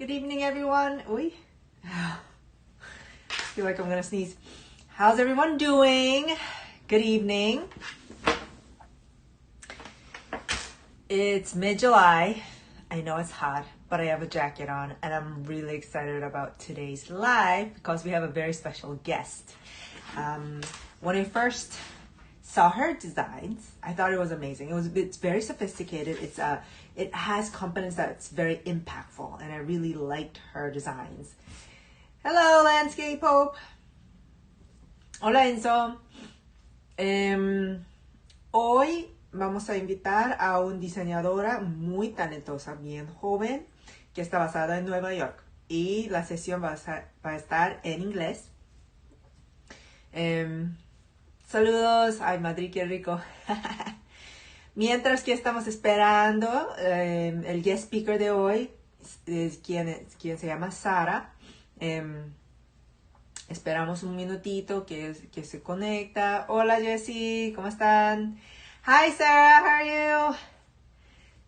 Good evening, everyone. Uy. I feel like I'm gonna sneeze. How's everyone doing? Good evening. It's mid-July. I know it's hot, but I have a jacket on, and I'm really excited about today's live because we have a very special guest. When I first saw her designs, I thought it was amazing. It's very sophisticated. It has components that's very impactful, and I really liked her designs. Hello, Landscape Hope. Hola, Enzo. Hoy vamos a invitar a una diseñadora muy talentosa, bien joven, que está basada en Nueva York. Y la sesión va a estar en inglés. Saludos. Ay, Madrid, qué rico. Mientras que estamos esperando, el guest speaker de hoy es quien se llama Sara. Esperamos un minutito que se conecta. Hola, Jessie, ¿cómo están? Hi, Sara, how are you?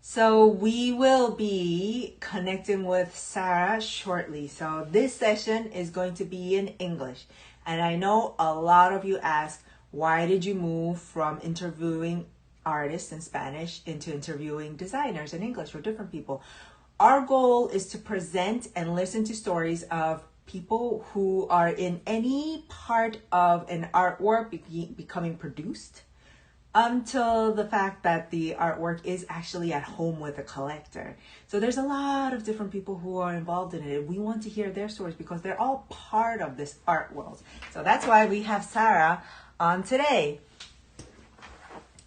So we will be connecting with Sara shortly. So this session is going to be in English. And I know a lot of you ask, why did you move from interviewing artists in Spanish into interviewing designers in English for different people? Our goal is to present and listen to stories of people who are in any part of an artwork becoming produced until the fact that the artwork is actually at home with a collector. So there's a lot of different people who are involved in it. We want to hear their stories because they're all part of this art world. So that's why we have Sara on today.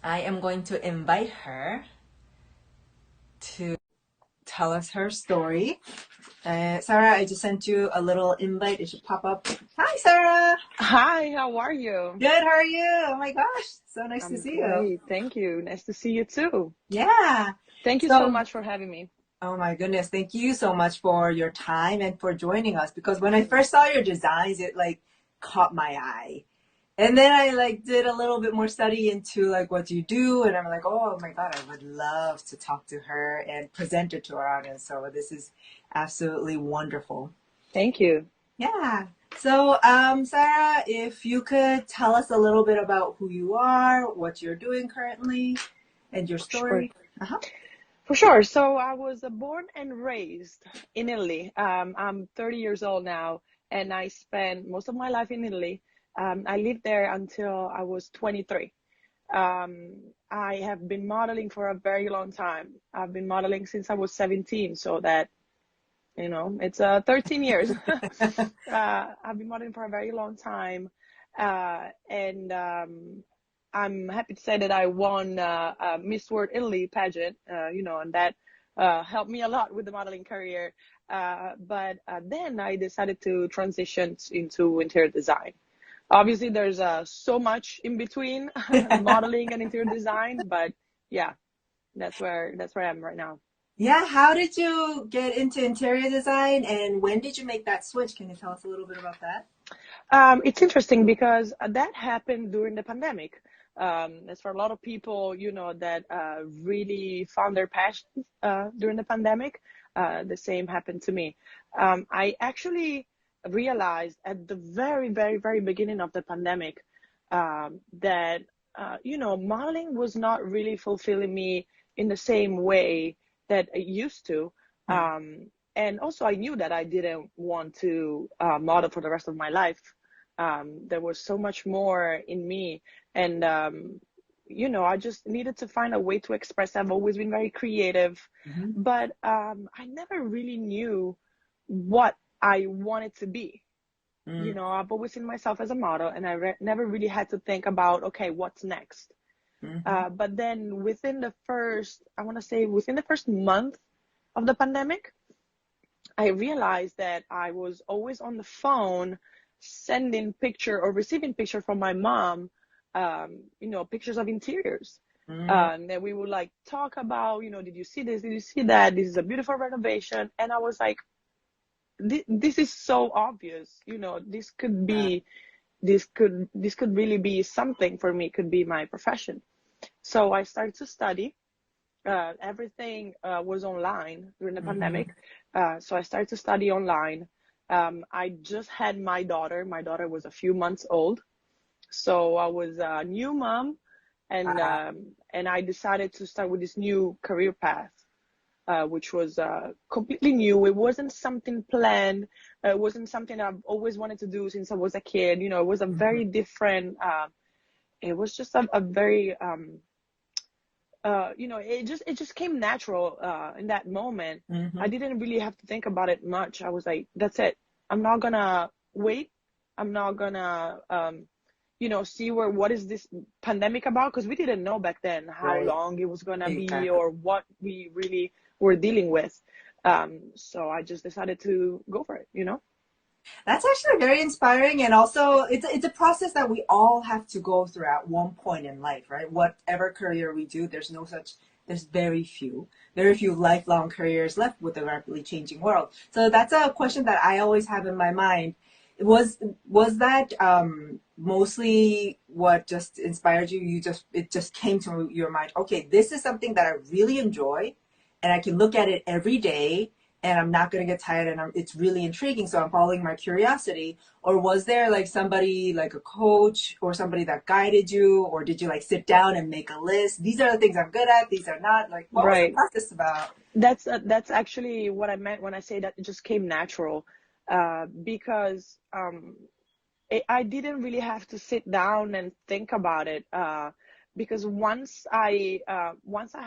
I am going to invite her to tell us her story. Sara, I just sent you a little invite. It should pop up. Hi, Sara. Hi, how are you? Good, how are you? Oh my gosh, so nice to see you. Thank you. Nice to see you too. Yeah. Thank you so much for having me. Oh my goodness, thank you so much for your time and for joining us, because when I first saw your designs, it caught my eye. And then I did a little bit more study into what you do, and I'm like, oh my God, I would love to talk to her and present it to our audience. So this is absolutely wonderful. Thank you. Yeah. So, Sara, if you could tell us a little bit about who you are, what you're doing currently, and your story. Sure. For sure. So I was born and raised in Italy. I'm 30 years old now, and I spent most of my life in Italy. I lived there until I was 23. I have been modeling for a very long time. I've been modeling since I was 17, so that, it's 13 years. I've been modeling for a very long time. And I'm happy to say that I won a Miss World Italy pageant, and that helped me a lot with the modeling career. But then I decided to transition into interior design. Obviously, there's so much in between modeling and interior design, but yeah, that's where I am right now. Yeah, how did you get into interior design, and when did you make that switch? Can you tell us a little bit about that? It's interesting because that happened during the pandemic. As for a lot of people, that really found their passions during the pandemic, the same happened to me. I actually realized at the very, very, very beginning of the pandemic that, modeling was not really fulfilling me in the same way that it used to. And also I knew that I didn't want to model for the rest of my life. There was so much more in me, and I just needed to find a way to express. I've always been very creative, but I never really knew what I wanted to be. I've always seen myself as a model, and I never really had to think about, okay, what's next? But then within the first month of the pandemic, I realized that I was always on the phone sending picture or receiving picture from my mom, pictures of interiors. And then we would talk about, did you see this? Did you see that? This is a beautiful renovation. And I was like, this is so obvious. This could really be something for me. It could be my profession. So I started to study, everything was online during the Mm-hmm. pandemic. So I started to study online. I just had my daughter. My daughter was a few months old. So I was a new mom, Uh, and I decided to start with this new career path, which was completely new. It wasn't something planned. It wasn't something I've always wanted to do since I was a kid. You know, it was a mm-hmm. very different. It was just a very you know, it just came natural in that moment. I Mm-hmm. didn't really have to think about it much. I was like, that's it. I'm not gonna wait. I'm not gonna you know, see what is this pandemic about, because we didn't know back then how Right. long it was gonna be Exactly. or what we really were dealing with. So I just decided to go for it, you know. That's actually very inspiring, and also it's a process that we all have to go through at one point in life, right? Whatever career we do, there's very few lifelong careers left with the rapidly changing world. So that's a question that I always have in my mind. Was was that mostly what just inspired you? It just came to your mind. Okay, this is something that I really enjoy, and I can look at it every day and I'm not going to get tired and it's really intriguing. So I'm following my curiosity. Or was there like somebody, like a coach or somebody that guided you? Or did you like sit down and make a list? These are the things I'm good at. These are not. Like, what was the Right. process about? That's actually what I meant when I say that it just came natural, because I didn't really have to sit down and think about it, because once I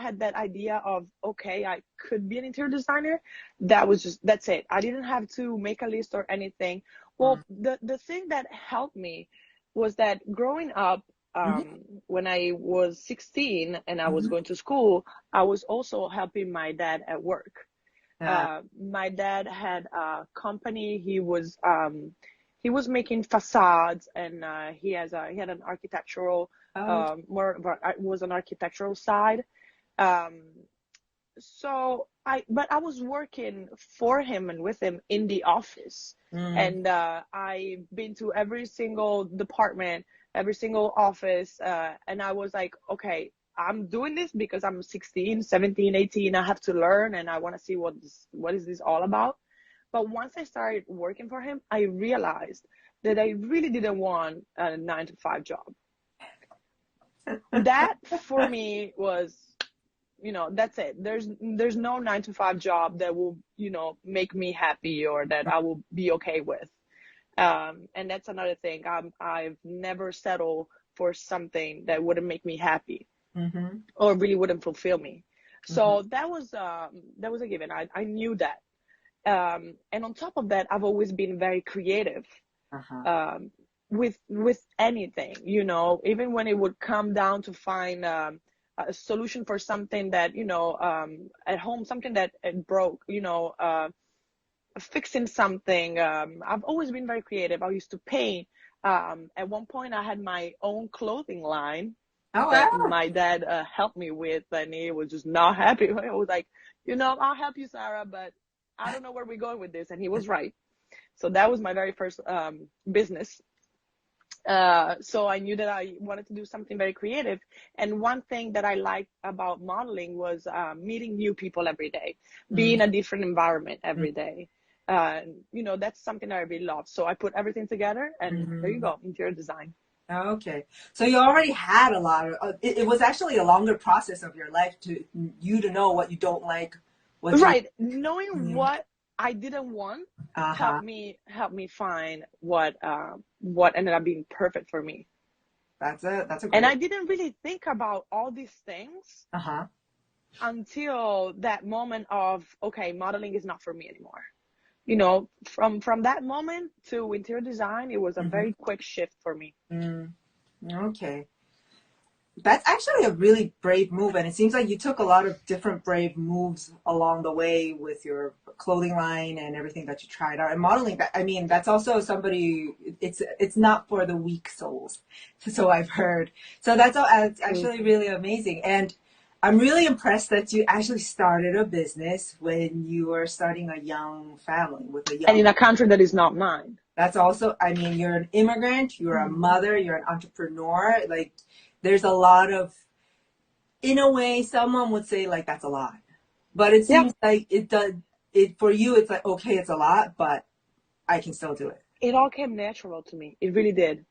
had that idea of, okay, I could be an interior designer, that's it. I didn't have to make a list or anything. Well, the thing that helped me was that growing up, Mm-hmm. when I was 16 and I was Mm-hmm. going to school, I was also helping my dad at work. Uh, My dad had a company. He was making facades, and he had an architectural, oh, more of it was an architectural side. Um, so but I was working for him and with him in the office, mm, and I've been to every single department, every single office, and I was like, okay, I'm doing this because I'm 16, 17, 18. I have to learn, and I want to see what is this all about. But once I started working for him, I realized that I really didn't want a 9 to 5 job. That for me was, you know, that's it. There's no 9 to 5 job that will, you know, make me happy or that I will be okay with. And that's another thing. I've never settled for something that wouldn't make me happy mm-hmm. or really wouldn't fulfill me. Mm-hmm. So that was a given. I knew that. And on top of that, I've always been very creative, Uh-huh. um, with anything, you know, even when it would come down to find a solution for something that, you know, at home, something that it broke, you know, fixing something. I've always been very creative. I used to paint. At one point, I had my own clothing line Oh, that wow. my dad helped me with, and he was just not happy. I was like, you know, I'll help you, Sarah, but I don't know where we're going with this. And he was right. So that was my very first business. So I knew that I wanted to do something very creative. And one thing that I liked about modeling was meeting new people every day, being Mm-hmm. in a different environment every day. You know, that's something that I really love. So I put everything together, and there you Mm-hmm. go, interior design. Okay. So you already had a lot of, it was actually a longer process of your life to you to know what you don't like, what you, Right. Knowing what I didn't want uh-huh. helped me find what ended up being perfect for me. That's a And great, I didn't really think about all these things uh-huh. until that moment of, okay, modeling is not for me anymore. You know, from that moment to interior design, it was a Mm-hmm. very quick shift for me. Mm, okay. That's actually a really brave move, and it seems like you took a lot of different brave moves along the way with your clothing line and everything that you tried out. And modeling, I mean, that's also somebody. It's not for the weak souls, so I've heard. So it's Mm. actually really amazing, and I'm really impressed that you actually started a business when you were starting a young family with a And young. in a country that is not mine. That's also, I mean, you're an immigrant, you're a Mhm. mother, you're an entrepreneur. Like, there's a lot of in a way, someone would say like that's a lot, but it Yeah, seems like it does. It for you, it's like okay, it's a lot, but I can still do it. it all came natural to me. It really did.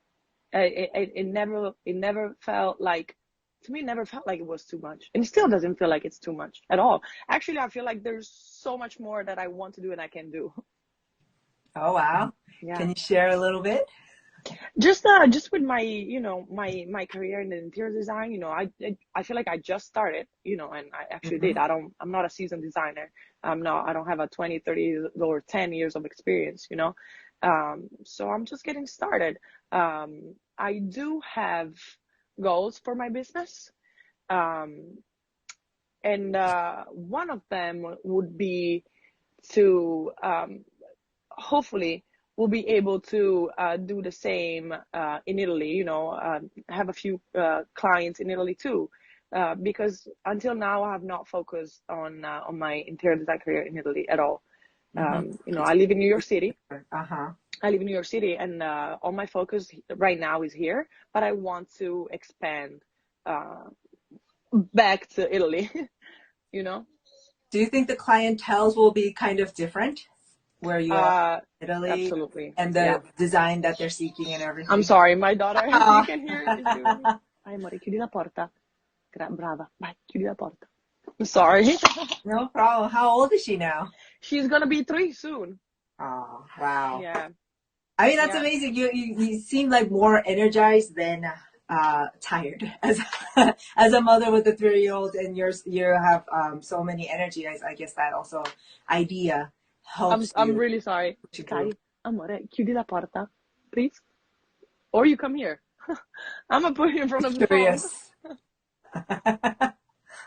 It never felt like, to me, it never felt like it was too much, and it still doesn't feel like it's too much at all. Actually, I feel like there's so much more that I want to do and I can do. Oh wow! Yeah. Can you share a little bit? Just with my, my career in the interior design, I feel like I just started, and I actually did. Hmm. I'm not a seasoned designer. I don't have a 20, 30 or 10 years of experience, so I'm just getting started. I do have goals for my business. Um, and one of them would be to, hopefully we'll be able to do the same in Italy, have a few clients in Italy too. Because until now I have not focused on my interior design career in Italy at all. Hmm. I live in New York City. Uh-huh. I live in New York City, and all my focus right now is here. But I want to expand uh, back to Italy. you know. Do you think the clientels will be kind of different where you are Uh, in Italy Absolutely, and yeah. the design that they're seeking and I'm everything? sorry, my daughter, you Ah. can hear, is doing. Ai, amore, chiudi la porta. Brava, vai, chiudi la porta. I'm sorry. No problem. How old is she now? She's gonna be 3 soon. Oh, wow. Yeah, I mean, that's yeah. amazing. You seem like more energized than tired as as a mother with a 3-year-old, and you have so many energy. I guess that also idea helps I'm you really sorry. push you through. Kai, amore, chiudi la porta, please. Or you come here. I'm gonna put you in front of the phone. Curious.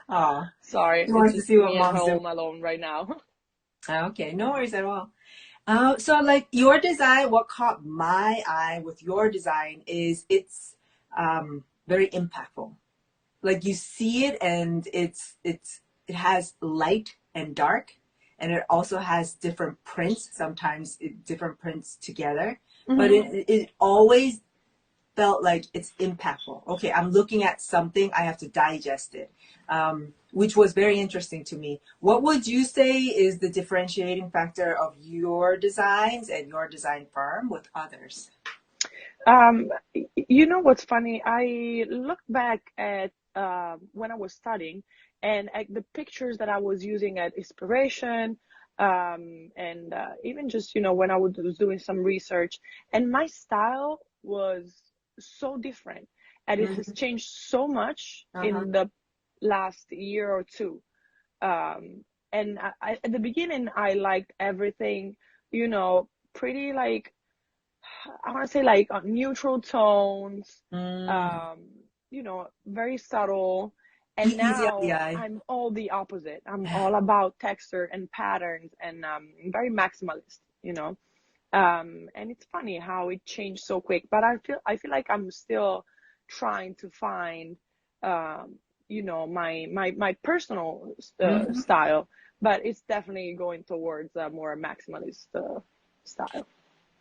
Oh, Sorry, she it's wants to just see what me at mom's doing. home alone right now. Okay, no worries at all. So like your design, what caught my eye with your design is it's very impactful. Like you see it and it has light and dark, and it also has different prints, sometimes different prints together, but Hmm. it always felt like it's impactful. Okay, I'm looking at something, I have to digest it, which was very interesting to me. What would you say is the differentiating factor of your designs and your design firm with others? Um, you know what's funny? I look back at when I was studying and at the pictures that I was using at inspiration, and even just when I was doing some research, and my style was so different, and it has Hmm. changed so much Uh-huh. in the last year or two. And at the beginning, I liked everything, pretty like, I want to say like neutral tones, Mm. very subtle. And Easy on the now eye. I'm all the opposite. I'm all about texture and patterns, and very maximalist, and it's funny how it changed so quick. But I feel like I'm still trying to find, my personal Hmm. style, but it's definitely going towards a more maximalist style.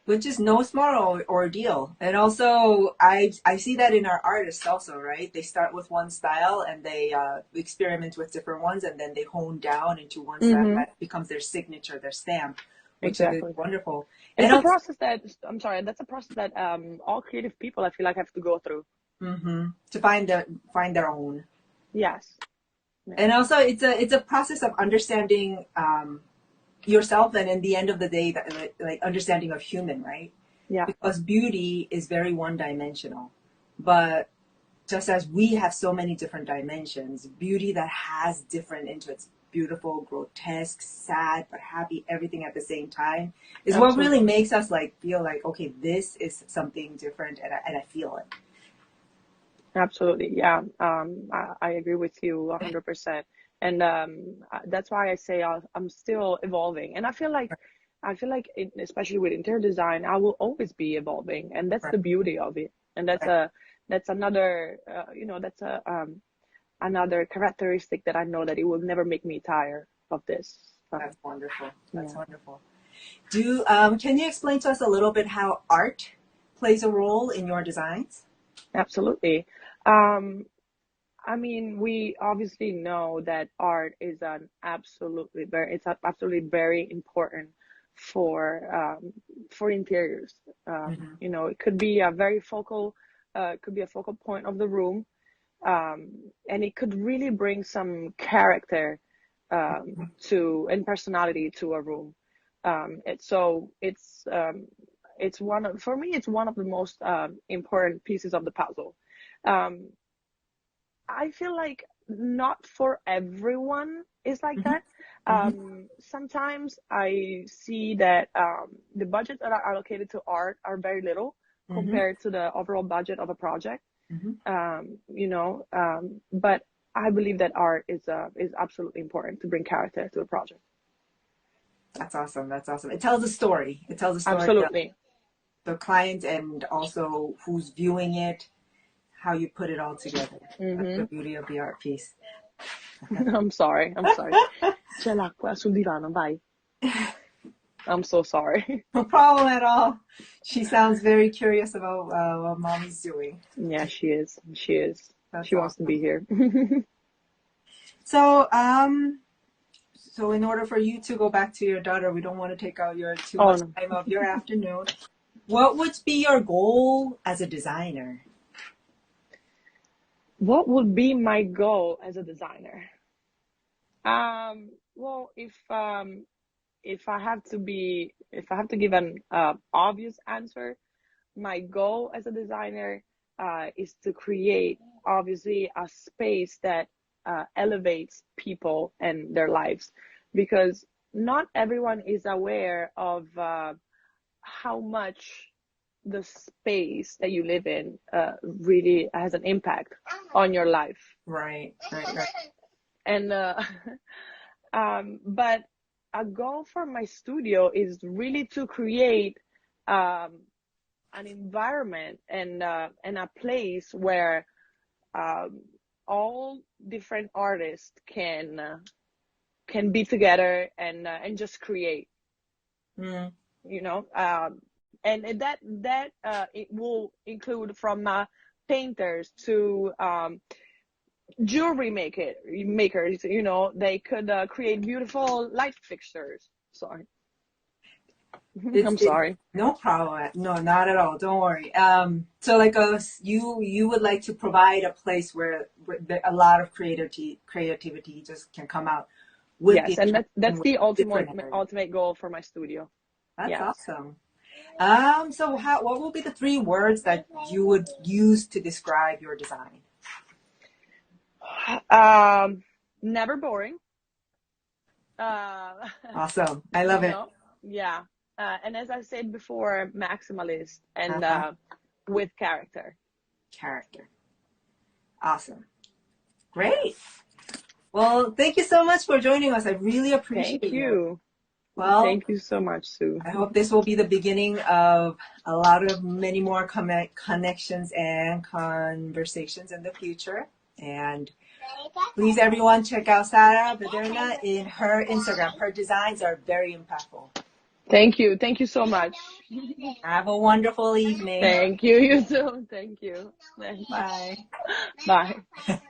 Which is no small ordeal. And also, I see that in our artists also, right? They start with one style and they experiment with different ones, and then they hone down into one style Mm-hmm. that becomes their signature, their stamp, which is Exactly. wonderful. And And it's a also, process that, I'm sorry, that's a process that all creative people I feel like have to go through. to find their own. Yes. Yeah. And also, it's a process of understanding yourself, and in the end of the day, that like understanding of human, right? Yeah. Because beauty is very one dimensional, but just as we have so many different dimensions, beauty that has different into its beautiful, grotesque, sad, but happy, everything at the same time is what really Absolutely. makes us like feel like, okay, this is something different, and I feel it. Absolutely. Yeah. I agree with you 100%. And that's why I say I'm still evolving. And I feel like especially with interior design, I will always be evolving, and that's Right, the beauty of it. And right. that's another, that's another characteristic that I know that it will never make me tired of this. That's wonderful. That's Yeah. wonderful. Can you explain to us a little bit how art plays a role in your designs? Absolutely. Um, I mean, we obviously know that art is absolutely very important for interiors. Hmm. You know, it could be a very focal, could be a focal point of the room, and it could really bring some character and personality to a room. It's one of, for me, it's one of the most important pieces of the puzzle. Um, I feel like not for everyone is like Hmm. that. Hmm. Sometimes I see that the budgets that are allocated to art are very little Hmm. compared to the overall budget of a project. Hmm. But I believe that art is absolutely important to bring character to a project. That's awesome. That's awesome. It tells a story. It tells a story of Absolutely. the client and also who's viewing it, how you put it all together. That's the Hmm. beauty of the art piece. I'm sorry. I'm sorry. C'è l'acqua sul divano, vai. I'm so sorry. No problem at all. She sounds very curious about what mommy's doing. Yeah, she is. She is. That's She wants to be awesome. here. So, so in order for you to go back to your daughter, we don't want to take out your too Oh much no. time of your afternoon. What would be your goal as a designer? What would be my goal as a designer? Well, if I have to give an obvious answer, my goal as a designer is to create obviously a space that elevates people and their lives, because not everyone is aware of how much the space that you live in really has an impact on your life. Right, right, right. And but a goal for my studio is really to create um, an environment and a place where um, all different artists can be together and just create, Mm. you know. And that it will include from painters to makers. You know, they could create beautiful light fixtures. Sorry. It's I'm it sorry. no problem. No, not at all. Don't worry. So like you would like to provide a place where a lot of creativity just can come out with the Yes, and that's with the ultimate different areas. ultimate goal for my studio. That's Yes. awesome. So what will be the three words that you would use to describe your design? Um, Never boring. Uh, Awesome. I you love it. know, yeah. And as I said before, maximalist and Uh-huh. with character. Character. Awesome. Great. Well, thank you so much for joining us. I really Thank appreciate you. you. Well, Thank you so much, Sue. I hope this will be the beginning of a lot of many more connections and conversations in the future. And please, everyone, check out Sara Baderna in her Instagram. Her designs are very impactful. Thank you. Thank you so much. Have a wonderful evening. Thank you. You too. Thank you. Thanks. Bye. Bye.